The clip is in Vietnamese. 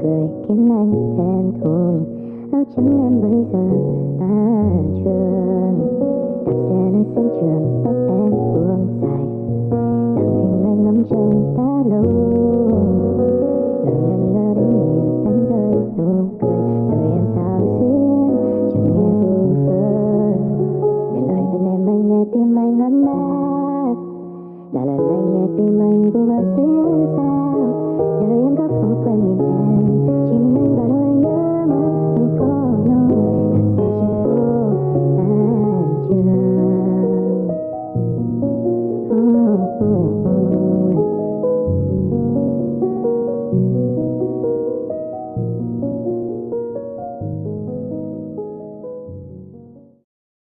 cười khiến anh thẹn thùng. Áo trắng em bây giờ tan trường, đạp xe nơi sân trường, tóc em buông dài, lặng thinh anh ngắm trông đã lâu. Người ngẩn ngơ đứng nhìn anh rơi nụ cười, rồi em sao xuyên chẳng nghe vu vơ. Kể lại bên em anh nghe tim anh ấm áp, là lần anh nghe tim anh vô vơ xuyên sao. Đời em có phố quên mình em